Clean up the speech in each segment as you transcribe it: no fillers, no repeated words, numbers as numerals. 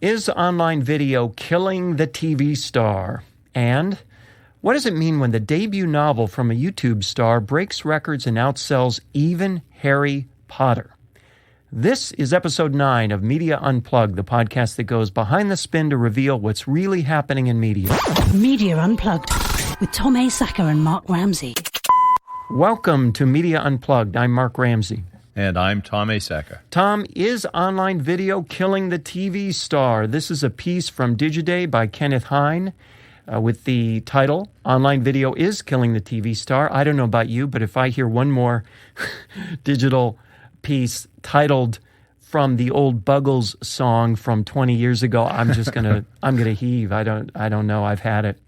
Is online video killing the TV star? And what does it mean when the debut novel from a YouTube star breaks records and outsells even Harry Potter? This is episode 9 of Media Unplugged, the podcast that goes behind the spin to reveal what's really happening in media. Media Unplugged with Tom Asacker and Mark Ramsey. Welcome to Media Unplugged. I'm Mark Ramsey. And I'm Tom Asacker. Tom, is online video killing the TV star? This is a piece from Digiday by Kenneth Hine with the title, Online Video is Killing the TV Star. I don't know about you, but if I hear one more digital piece titled from the old Buggles song from 20 years ago, I'm just gonna heave. I don't know. I've had it.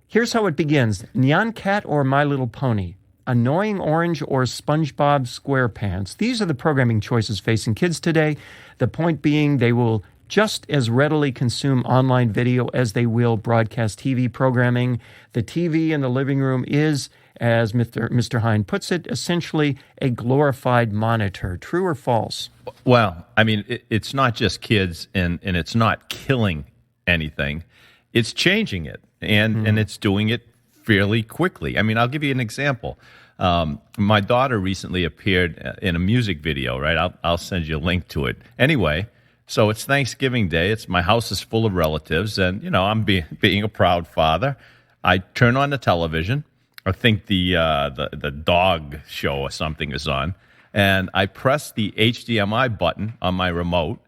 Here's how it begins. Nyan Cat or My Little Pony? Annoying Orange or SpongeBob SquarePants? These are the programming choices facing kids today. The point being they will just as readily consume online video as they will broadcast TV programming. The TV in the living room is, as Mr. Hine puts it, essentially a glorified monitor. True or false? Well, I mean, it's not just kids, and it's not killing anything. It's changing it, and it's doing it fairly quickly. I mean, I'll give you an example. My daughter recently appeared in a music video, right? I'll send you a link to it. Anyway, so it's Thanksgiving Day. My house is full of relatives, and, you know, I'm being a proud father. I turn on the television. I think the dog show or something is on, and I press the HDMI button on my remote,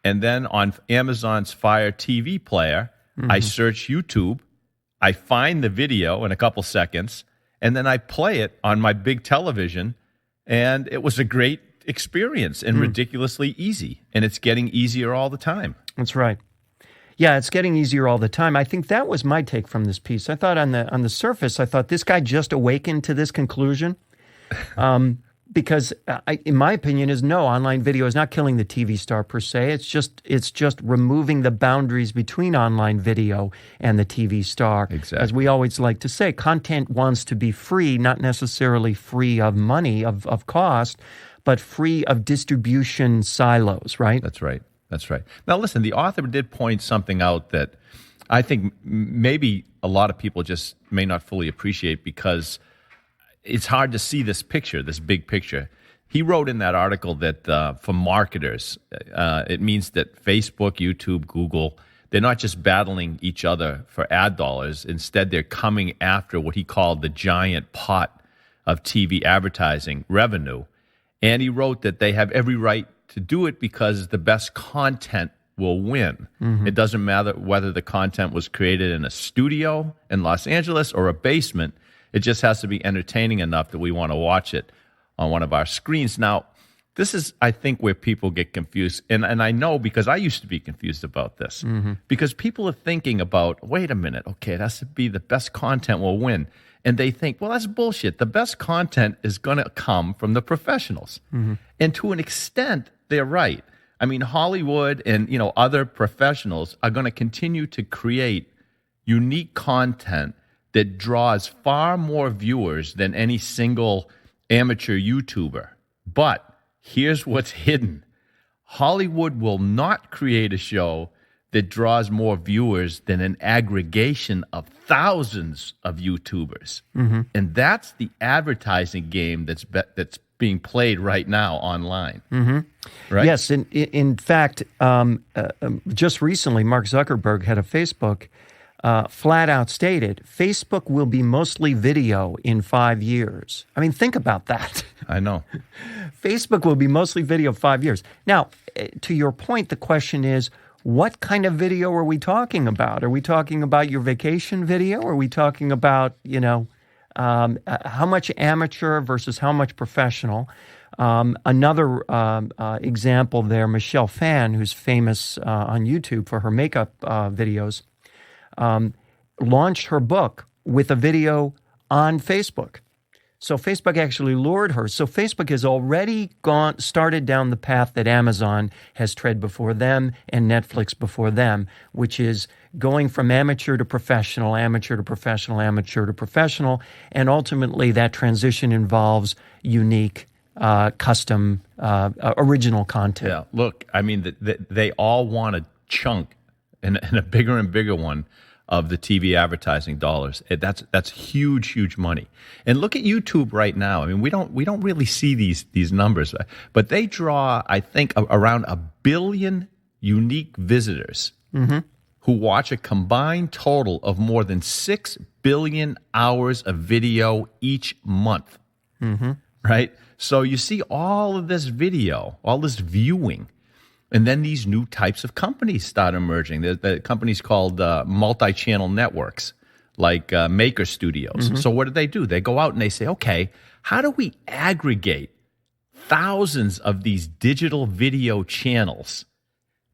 and then on Amazon's Fire TV player, I search YouTube. I find the video in a couple seconds, and then I play it on my big television, and it was a great experience and ridiculously easy, and it's getting easier all the time. That's right. Yeah, it's getting easier all the time. I think that was my take from this piece. I thought on the surface, I thought this guy just awakened to this conclusion. Because in my opinion is no, online video is not killing the TV star per se. It's just removing the boundaries between online video and the TV star. Exactly. As we always like to say, content wants to be free, not necessarily free of money, of cost, but free of distribution silos, right? That's right. That's right. Now, listen, the author did point something out that I think maybe a lot of people just may not fully appreciate because it's hard to see this picture, this big picture. He wrote in that article that for marketers, it means that Facebook, YouTube, Google, they're not just battling each other for ad dollars. Instead, they're coming after what he called the giant pot of TV advertising revenue. And he wrote that they have every right to do it because the best content will win. It doesn't matter whether the content was created in a studio in Los Angeles or a basement. It just has to be entertaining enough that we want to watch it on one of our screens. Now, this is, I think, where people get confused. And I know because I used to be confused about this. Because people are thinking about, wait a minute, okay, it has to be the best content will win. And they think, well, that's bullshit. The best content is going to come from the professionals. And to an extent, they're right. I mean, Hollywood and, you know, other professionals are going to continue to create unique content that draws far more viewers than any single amateur YouTuber. But here's what's hidden. Hollywood will not create a show that draws more viewers than an aggregation of thousands of YouTubers. And that's the advertising game that's being played right now online. Right? Yes. In fact, just recently, Mark Zuckerberg, head of Facebook, flat out stated, Facebook will be mostly video in 5 years. I mean, think about that. I know. Facebook will be mostly video 5 years. Now, to your point, the question is, what kind of video are we talking about? Are we talking about your vacation video? Are we talking about, you know, how much amateur versus how much professional? Another example there, Michelle Phan, who's famous on YouTube for her makeup videos, launched her book with a video on Facebook. So Facebook actually lured her. So Facebook has already started down the path that Amazon has tread before them and Netflix before them, which is going from amateur to professional, amateur to professional, amateur to professional. And ultimately that transition involves unique custom original content. Yeah, look, I mean, they all want a chunk and a bigger and bigger one of the TV advertising dollars. That's huge, huge money. And look at YouTube right now. I mean, we don't really see these numbers, but they draw, I think, around 1 billion unique visitors who watch a combined total of more than 6 billion hours of video each month. Right? So you see all of this video, all this viewing. And then these new types of companies start emerging. The companies called multi-channel networks, like Maker Studios. So what do? They go out and they say, okay, how do we aggregate thousands of these digital video channels?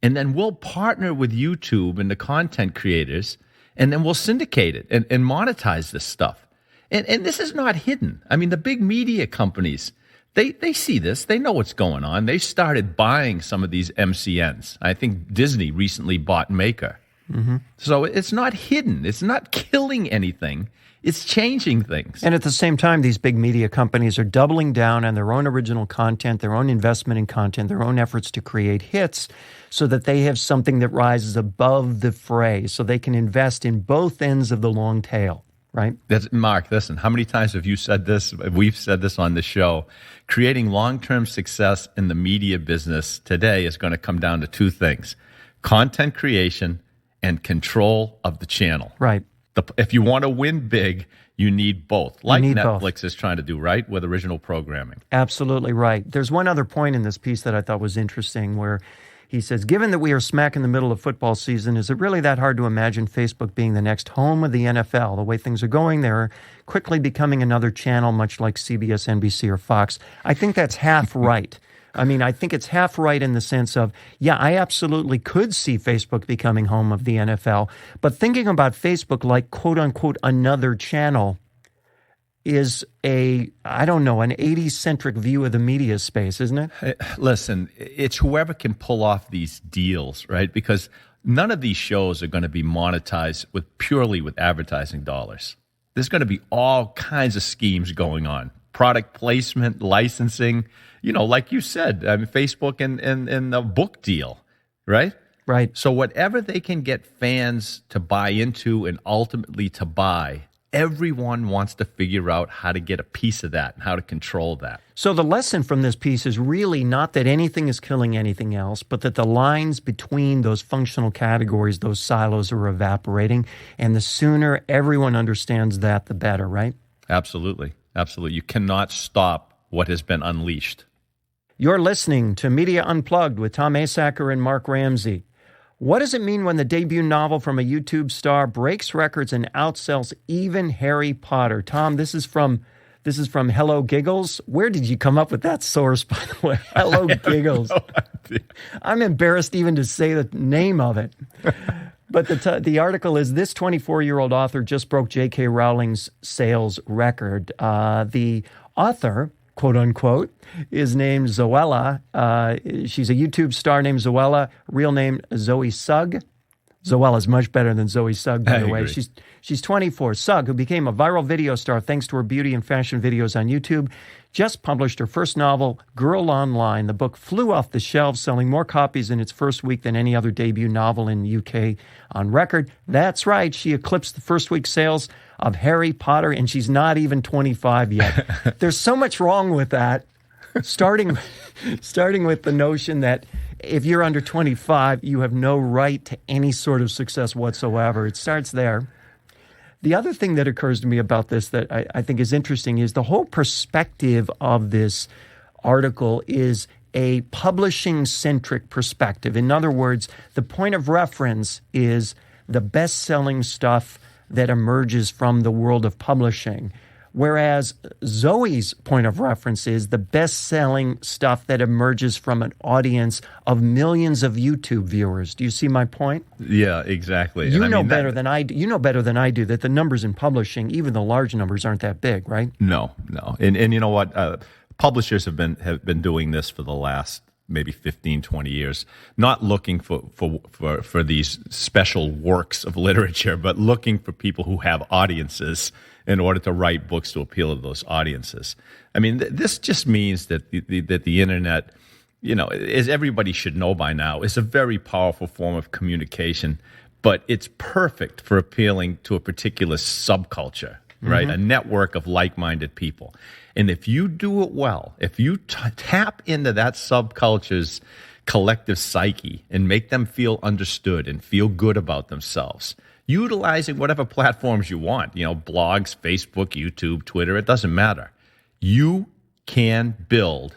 And then we'll partner with YouTube and the content creators, and then we'll syndicate it and monetize this stuff. And this is not hidden. I mean, the big media companies, They see this. They know what's going on. They started buying some of these MCNs. I think Disney recently bought Maker. So it's not hidden. It's not killing anything. It's changing things. And at the same time, these big media companies are doubling down on their own original content, their own investment in content, their own efforts to create hits so that they have something that rises above the fray, so they can invest in both ends of the long tail. Right? Mark, listen, how many times have you said this? We've said this on the show. Creating long-term success in the media business today is going to come down to two things: content creation and control of the channel. Right. If you want to win big, you need both, like Netflix both. is trying to do, right, with original programming. Absolutely right. There's one other point in this piece that I thought was interesting where he says, given that we are smack in the middle of football season, is it really that hard to imagine Facebook being the next home of the NFL? The way things are going, they're quickly becoming another channel, much like CBS, NBC, or Fox. I think that's half right. I mean, I think it's half right in the sense of, yeah, I absolutely could see Facebook becoming home of the NFL. But thinking about Facebook like, quote unquote, another channel is an 80-centric view of the media space, isn't it? Listen, it's whoever can pull off these deals, right? Because none of these shows are going to be monetized purely with advertising dollars. There's going to be all kinds of schemes going on. Product placement, licensing, like you said, I mean, Facebook and the book deal, right? Right. So whatever they can get fans to buy into and ultimately to buy, everyone wants to figure out how to get a piece of that and how to control that. So the lesson from this piece is really not that anything is killing anything else, but that the lines between those functional categories, those silos, are evaporating. And the sooner everyone understands that, the better, right? Absolutely. Absolutely. You cannot stop what has been unleashed. You're listening to Media Unplugged with Tom Asacker and Mark Ramsey. What does it mean when the debut novel from a YouTube star breaks records and outsells even Harry Potter? Tom, this is from Hello Giggles. Where did you come up with that source, by the way? Hello Giggles. No idea. I'm embarrassed even to say the name of it. But the article is, this 24-year-old author just broke J.K. Rowling's sales record. The author, quote unquote, is named Zoella. She's a YouTube star named Zoella, real name Zoe Sugg. Zoella's much better than Zoe Sugg, by the way. Agree. She's 24. Sugg, who became a viral video star thanks to her beauty and fashion videos on YouTube, just published her first novel, Girl Online. The book flew off the shelves, selling more copies in its first week than any other debut novel in the UK on record. That's right, she eclipsed the first week sales of Harry Potter, and she's not even 25 yet. There's so much wrong with that, starting with the notion that if you're under 25, you have no right to any sort of success whatsoever. It starts there. The other thing that occurs to me about this that I think is interesting is the whole perspective of this article is a publishing-centric perspective. In other words, the point of reference is the best-selling stuff that emerges from the world of publishing, whereas Zoe's point of reference is the best-selling stuff that emerges from an audience of millions of YouTube viewers. Do you see my point? Yeah, exactly. You know better than I do. You know better than I do that the numbers in publishing, even the large numbers, aren't that big, right? No. And you know what? Publishers have been doing this for the last maybe 15, 20 years, not looking for these special works of literature, but looking for people who have audiences in order to write books to appeal to those audiences. I mean, this just means that the internet, as everybody should know by now, is a very powerful form of communication, but it's perfect for appealing to a particular subculture, right? A network of like-minded people. And if you do it well, if you tap into that subculture's collective psyche and make them feel understood and feel good about themselves, utilizing whatever platforms you want, blogs, Facebook, YouTube, Twitter, it doesn't matter. You can build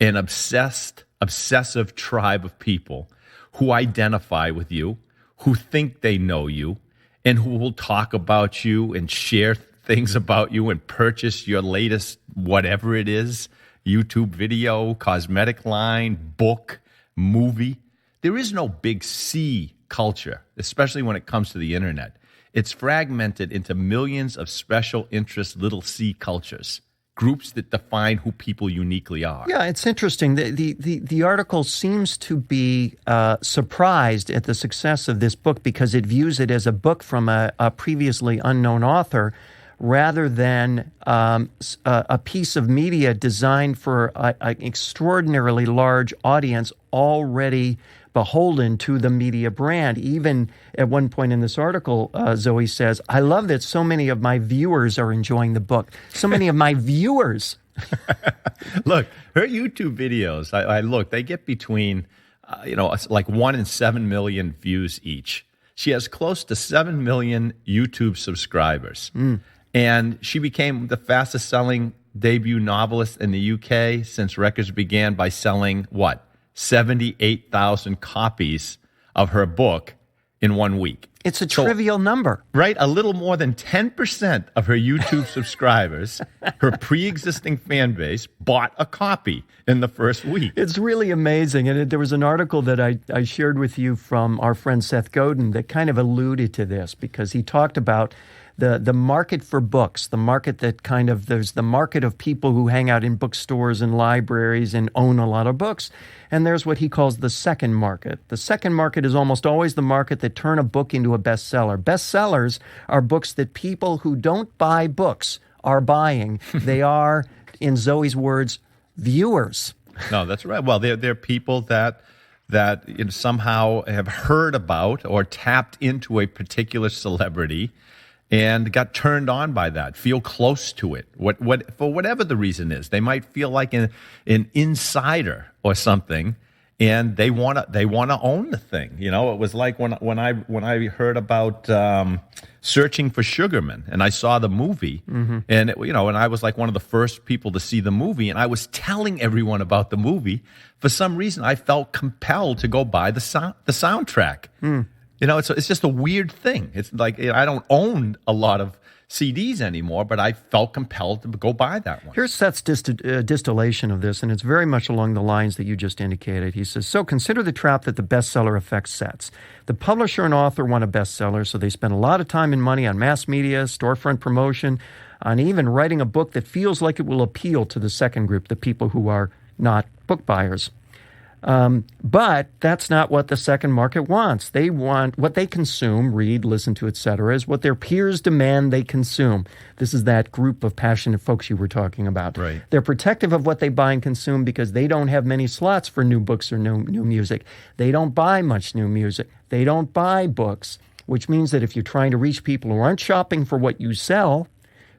an obsessive tribe of people who identify with you, who think they know you, and who will talk about you and share things about you and purchase your latest whatever it is, YouTube video, cosmetic line, book, movie. There is no big C culture, especially when it comes to the internet. It's fragmented into millions of special interest little C cultures, groups that define who people uniquely are. Yeah, it's interesting. The article seems to be surprised at the success of this book because it views it as a book from a previously unknown author rather than a piece of media designed for an extraordinarily large audience already beholden to the media brand. Even at one point in this article, Zoe says, I love that so many of my viewers are enjoying the book. So many of my viewers. Look, her YouTube videos, I look, they get between, like 1 and 7 million views each. She has close to 7 million YouTube subscribers. And she became the fastest selling debut novelist in the UK since records began by selling, 78,000 copies of her book in 1 week. It's a trivial number. Right? A little more than 10% of her YouTube subscribers, her pre-existing fan base, bought a copy in the first week. It's really amazing. And there was an article that I shared with you from our friend Seth Godin that kind of alluded to this because he talked about the market for books, the market that there's the market of people who hang out in bookstores and libraries and own a lot of books. And there's what he calls the second market. The second market is almost always the market that turn a book into a bestseller. Bestsellers are books that people who don't buy books are buying. They are, in Zoe's words, viewers. No, that's right. Well, they're people that somehow have heard about or tapped into a particular celebrity and got turned on by that, feel close to it, for whatever the reason is. They might feel like an insider or something, and they want to own the thing. It was like when I heard about Searching for Sugarman, and I saw the movie, and and I was like one of the first people to see the movie, and I was telling everyone about the movie. For some reason, I felt compelled to go buy the soundtrack. It's just a weird thing. It's like I don't own a lot of CDs anymore, but I felt compelled to go buy that one. Here's Seth's distillation of this, and it's very much along the lines that you just indicated. He says, so consider the trap that the bestseller effect sets. The publisher and author want a bestseller, so they spend a lot of time and money on mass media, storefront promotion, on even writing a book that feels like it will appeal to the second group, the people who are not book buyers. But that's not what the second market wants. They want what they consume, read, listen to, etc., is what their peers demand they consume. This is that group of passionate folks you were talking about. Right. They're protective of what they buy and consume because they don't have many slots for new books or new music. They don't buy much new music. They don't buy books, which means that if you're trying to reach people who aren't shopping for what you sell,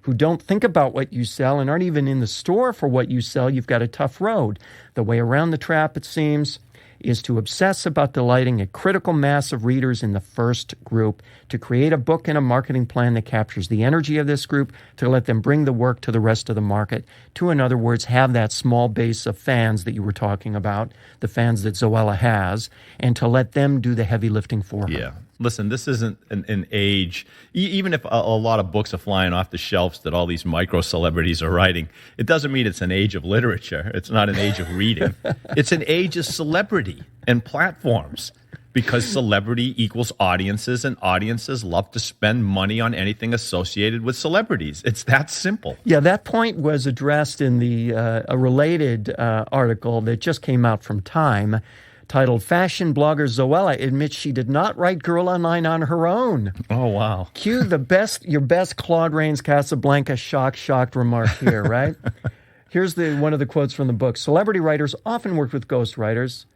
who don't think about what you sell and aren't even in the store for what you sell, you've got a tough road. The way around the trap, it seems, is to obsess about delighting a critical mass of readers in the first group, to create a book and a marketing plan that captures the energy of this group, to let them bring the work to the rest of the market, to, in other words, have that small base of fans that you were talking about, the fans that Zoella has, and to let them do the heavy lifting for her. Yeah. Listen, this isn't an age, even if a lot of books are flying off the shelves that all these micro-celebrities are writing, it doesn't mean it's an age of literature. It's not an age of reading. It's an age of celebrity and platforms. because celebrity equals audiences, and audiences love to spend money on anything associated with celebrities. It's that simple. Yeah, that point was addressed in a related article that just came out from Time, titled "Fashion Blogger Zoella Admits She Did Not Write Girl Online on Her Own." Oh, wow. Cue your best Claude Rains Casablanca shocked remark here, right? Here's one of the quotes from the book. "Celebrity writers often work with ghostwriters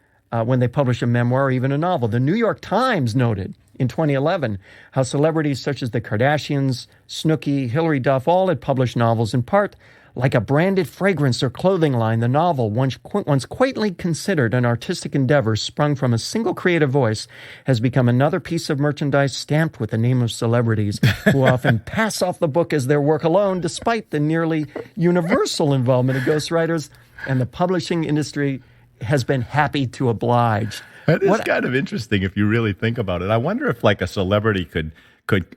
when they publish a memoir or even a novel. The New York Times noted in 2011 how celebrities such as the Kardashians, Snooki, Hilary Duff all had published novels in part like a branded fragrance or clothing line. The novel, once quaintly considered an artistic endeavor sprung from a single creative voice, has become another piece of merchandise stamped with the name of celebrities who often pass off the book as their work alone, despite the nearly universal involvement of ghostwriters, and the publishing industry has been happy to oblige." That is kind of interesting if you really think about it. I wonder if like a celebrity could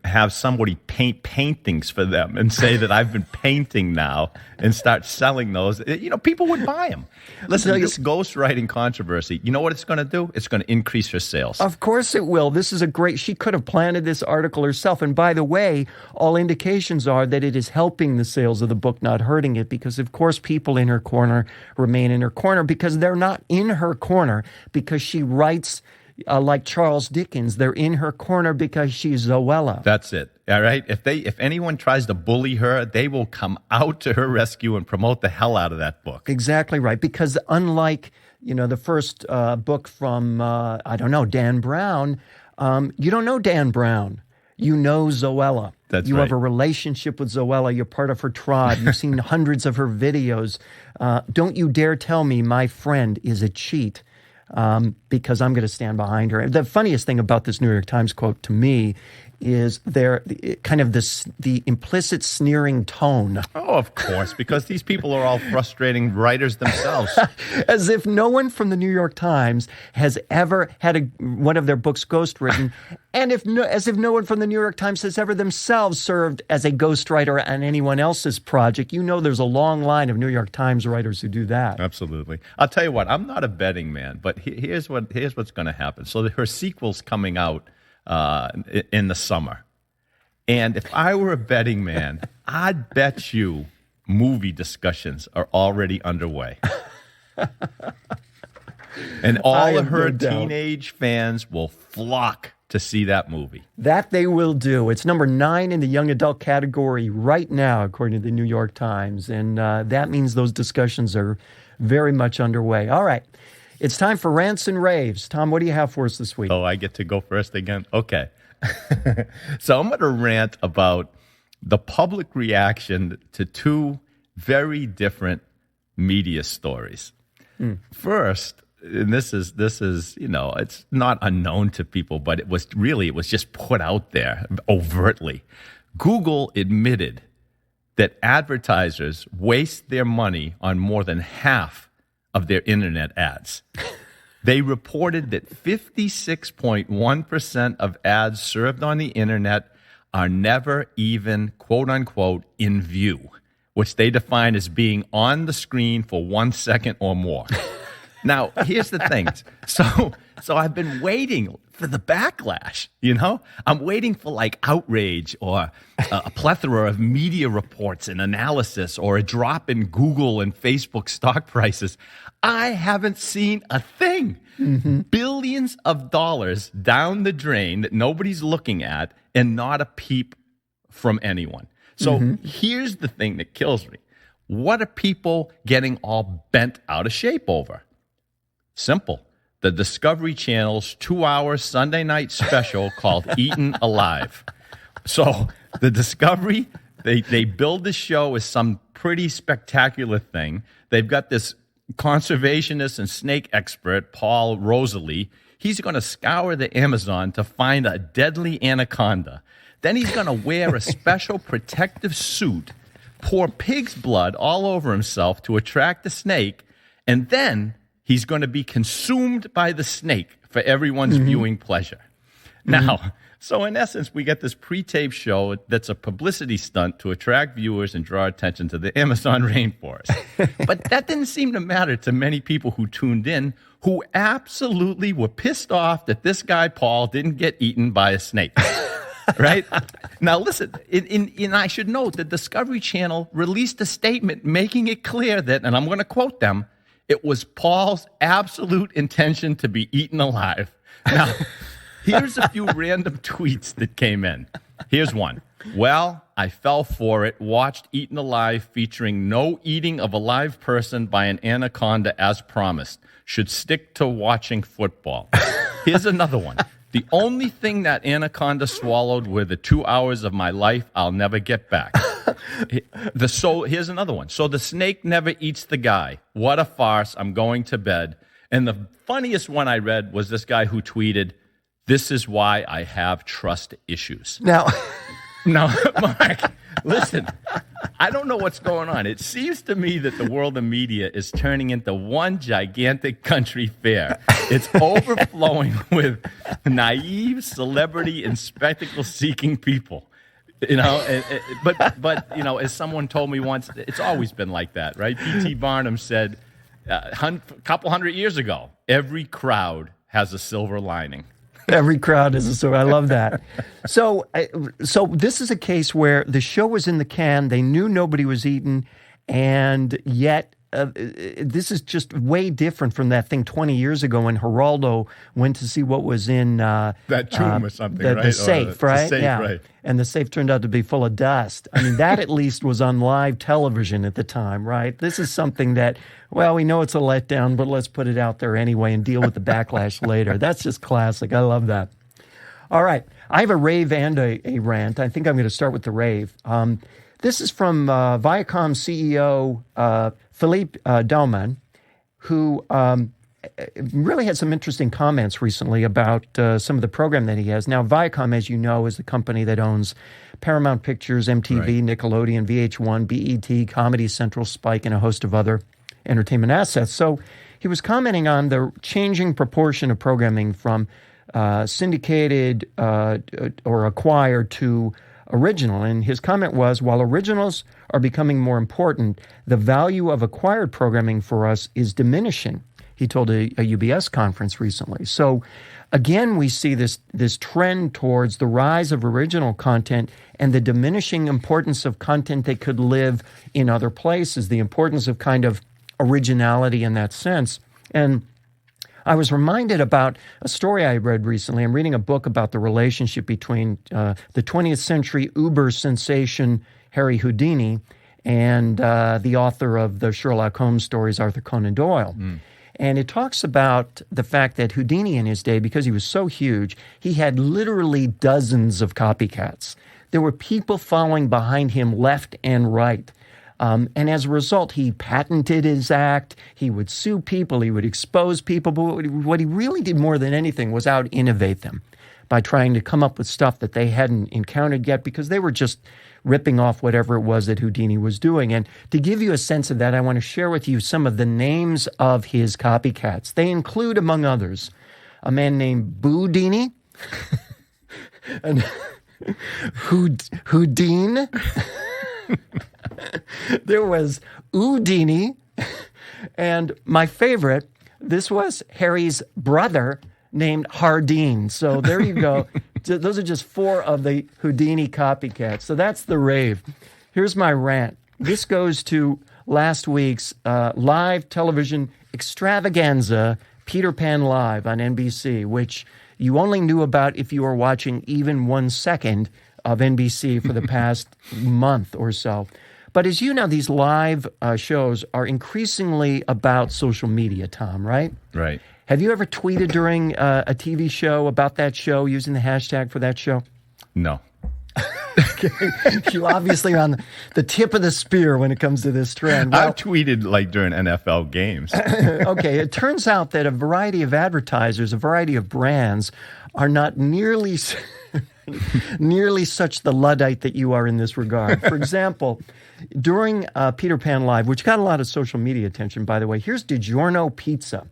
have somebody paint paintings for them and say that I've been painting now and start selling those. You know, people would buy them. Listen, this ghostwriting controversy, you know what it's going to do? It's going to increase her sales. Of course it will. This is she could have planted this article herself. And by the way, all indications are that it is helping the sales of the book, not hurting it, because of course people in her corner remain in her corner because they're not in her corner because she writes like Charles Dickens. They're in her corner because she's Zoella. That's it. All right. If anyone tries to bully her, they will come out to her rescue and promote the hell out of that book. Exactly right. Because unlike, the first book from, Dan Brown, you don't know Dan Brown. You know Zoella. That's you right. have a relationship with Zoella. You're part of her tribe. You've seen hundreds of her videos. Don't you dare tell me my friend is a cheat. Because I'm going to stand behind her. The funniest thing about this New York Times quote to me is the implicit sneering tone. Oh, of course, because these people are all frustrating writers themselves. As if no one from the New York Times has ever had one of their books ghostwritten, and as if no one from the New York Times has ever themselves served as a ghostwriter on anyone else's project. There's a long line of New York Times writers who do that. Absolutely. I'll tell you what, I'm not a betting man, but here's what's going to happen. So her sequel's coming out in the summer. And if I were a betting man, I'd bet you movie discussions are already underway. And all of her teenage fans will flock to see that movie. That they will do. It's number 9 in the young adult category right now, according to the New York Times. And that means those discussions are very much underway. All right. It's time for Rants and Raves. Tom, what do you have for us this week? Oh, I get to go first again? Okay. So I'm going to rant about the public reaction to 2 very different media stories. First, and this is it's not unknown to people, but it was just put out there overtly. Google admitted that advertisers waste their money on more than half of their internet ads. They reported that 56.1% of ads served on the internet are never even, quote unquote, in view, which they define as being on the screen for 1 second or more. Now, here's the thing. So I've been waiting for the backlash, I'm waiting for like outrage or a plethora of media reports and analysis or a drop in Google and Facebook stock prices. I haven't seen a thing. Mm-hmm. Billions of dollars down the drain that nobody's looking at and not a peep from anyone. So here's the thing that kills me. What are people getting all bent out of shape over? Simple. The Discovery Channel's 2-hour Sunday night special called Eaten Alive. So the Discovery, they build the show as some pretty spectacular thing. They've got this conservationist and snake expert, Paul Rosalie. He's going to scour the Amazon to find a deadly anaconda. Then he's going to wear a special protective suit, pour pig's blood all over himself to attract the snake, and then he's going to be consumed by the snake for everyone's viewing pleasure. Now, so in essence, we get this pre-taped show that's a publicity stunt to attract viewers and draw attention to the Amazon rainforest. But that didn't seem to matter to many people who tuned in who absolutely were pissed off that this guy, Paul, didn't get eaten by a snake. Right? Now, listen, I should note that Discovery Channel released a statement making it clear that, and I'm going to quote them, it was Paul's absolute intention to be eaten alive. Now, here's a few random tweets that came in. Here's one. Well, I fell for it, watched Eaten Alive featuring no eating of a live person by an anaconda as promised. Should stick to watching football. Here's another one. The only thing that anaconda swallowed were the 2 hours of my life I'll never get back. Here's another one. So the snake never eats the guy. What a farce. I'm going to bed. And the funniest one I read was this guy who tweeted, this is why I have trust issues. Now, Mark, listen, I don't know what's going on. It seems to me that the world of media is turning into one gigantic country fair. It's overflowing with naive celebrity and spectacle-seeking people. But as someone told me once, it's always been like that, right? P.T. Barnum said a couple hundred years ago, every crowd has a silver lining. Every crowd is a story. I love that. So this is a case where the show was in the can. They knew nobody was eaten, and yet this is just way different from that thing 20 years ago when Geraldo went to see what was in that tomb or something, right? The safe, right? The safe, yeah. Right. And the safe turned out to be full of dust. I mean, that at least was on live television at the time, right? This is something that, well, we know it's a letdown, but let's put it out there anyway and deal with the backlash later. That's just classic. I love that. All right. I have a rave and a rant. I think I'm going to start with the rave. This is from Viacom CEO Philippe Dauman, who really had some interesting comments recently about some of the program that he has. Now, Viacom, as you know, is the company that owns Paramount Pictures, MTV, right, Nickelodeon, VH1, BET, Comedy Central, Spike, and a host of other entertainment assets. So he was commenting on the changing proportion of programming from syndicated or acquired to original. And his comment was, while originals are becoming more important, the value of acquired programming for us is diminishing, he told a UBS conference recently. So again, we see this trend towards the rise of original content and the diminishing importance of content that could live in other places, the importance of kind of originality in that sense. And I was reminded about a story I read recently. I'm reading a book about the relationship between the 20th century Uber sensation Harry Houdini and the author of the Sherlock Holmes stories, Arthur Conan Doyle. Mm. And it talks about the fact that Houdini in his day, because he was so huge, he had literally dozens of copycats. There were people following behind him left and right. And as a result, he patented his act. He would sue people. He would expose people. But what he really did more than anything was out-innovate them by trying to come up with stuff that they hadn't encountered yet because they were just ripping off whatever it was that Houdini was doing. And to give you a sense of that, I want to share with you some of the names of his copycats. They include, among others, a man named Boudini, and Houdin. There was Houdini, and my favorite, this was Harry's brother named Hardin. So there you go. Those are just four of the Houdini copycats. So that's the rave. Here's my rant. This goes to last week's live television extravaganza, Peter Pan Live on NBC, which you only knew about if you were watching even 1 second of NBC for the past month or so. But as you know, these live shows are increasingly about social media, Tom, right? Right. Have you ever tweeted during a TV show about that show using the hashtag for that show? No. You obviously are on the tip of the spear when it comes to this trend. Well, I've tweeted like during NFL games. Okay, it turns out that a variety of advertisers, a variety of brands are not nearly such the Luddite that you are in this regard. For example, during Peter Pan Live, which got a lot of social media attention, by the way, here's DiGiorno Pizza.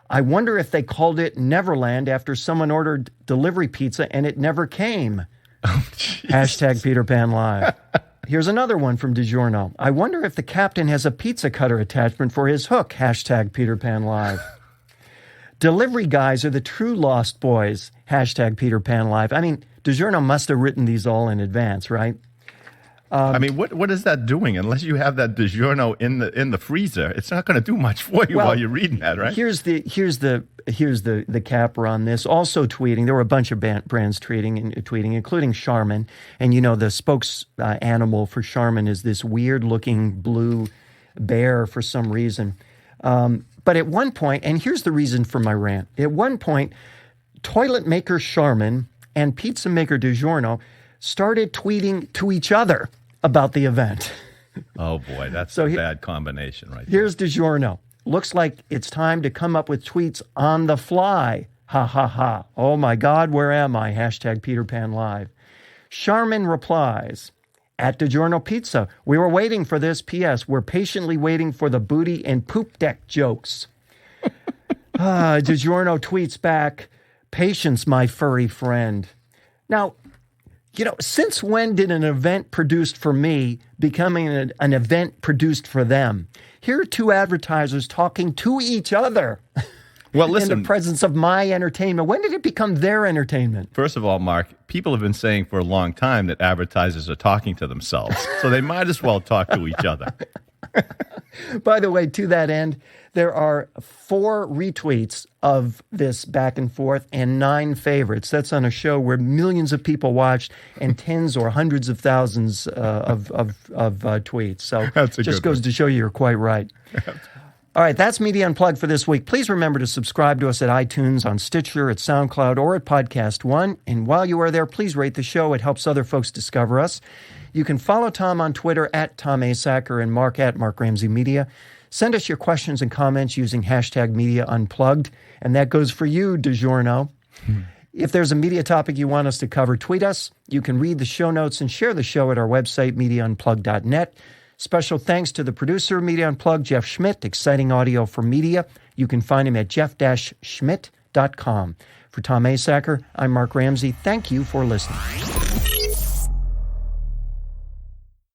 I wonder if they called it Neverland after someone ordered delivery pizza and it never came. Oh, hashtag Peter Pan Live. Here's another one from DiGiorno. I wonder if the captain has a pizza cutter attachment for his hook. Hashtag Peter Pan Live. Delivery guys are the true lost boys. Hashtag Peter Pan Live. I mean, DiGiorno must have written these all in advance, right? I mean, what is that doing? Unless you have that DiGiorno in the freezer, it's not going to do much for you while you're reading that, right? Here's the capper on this. Also tweeting, there were a bunch of brands tweeting, including Charmin. And the spokes animal for Charmin is this weird-looking blue bear for some reason. But at one point, and here's the reason for my rant. At one point, toilet maker Charmin and pizza maker DiGiorno started tweeting to each other about the event. Oh, boy, that's a bad combination right there. Here's DiGiorno. Looks like it's time to come up with tweets on the fly. Ha, ha, ha. Oh, my God, where am I? Hashtag Peter Pan Live. Charmin replies, at DiGiorno Pizza, we were waiting for this. P.S. We're patiently waiting for the booty and poop deck jokes. DiGiorno tweets back, patience, my furry friend. Now, since when did an event produced for me becoming an event produced for them? Here are two advertisers talking to each other. Well, listen, in the presence of my entertainment. When did it become their entertainment? First of all, Mark, people have been saying for a long time that advertisers are talking to themselves, so they might as well talk to each other. By the way, to that end, there are 4 retweets of this back and forth and 9 favorites. That's on a show where millions of people watched and tens or hundreds of thousands of tweets. So it just goes to show you're quite right. All right, that's Media Unplugged for this week. Please remember to subscribe to us at iTunes, on Stitcher, at SoundCloud, or at Podcast One. And while you are there, please rate the show. It helps other folks discover us. You can follow Tom on Twitter at Tom Asacker and Mark at Mark Ramsey Media. Send us your questions and comments using hashtag Media Unplugged. And that goes for you, DiGiorno. If there's a media topic you want us to cover, tweet us. You can read the show notes and share the show at our website, MediaUnplugged.net. Special thanks to the producer of Media Unplugged, Jeff Schmidt, exciting audio for media. You can find him at jeff-schmidt.com. For Tom Asacker, I'm Mark Ramsey. Thank you for listening.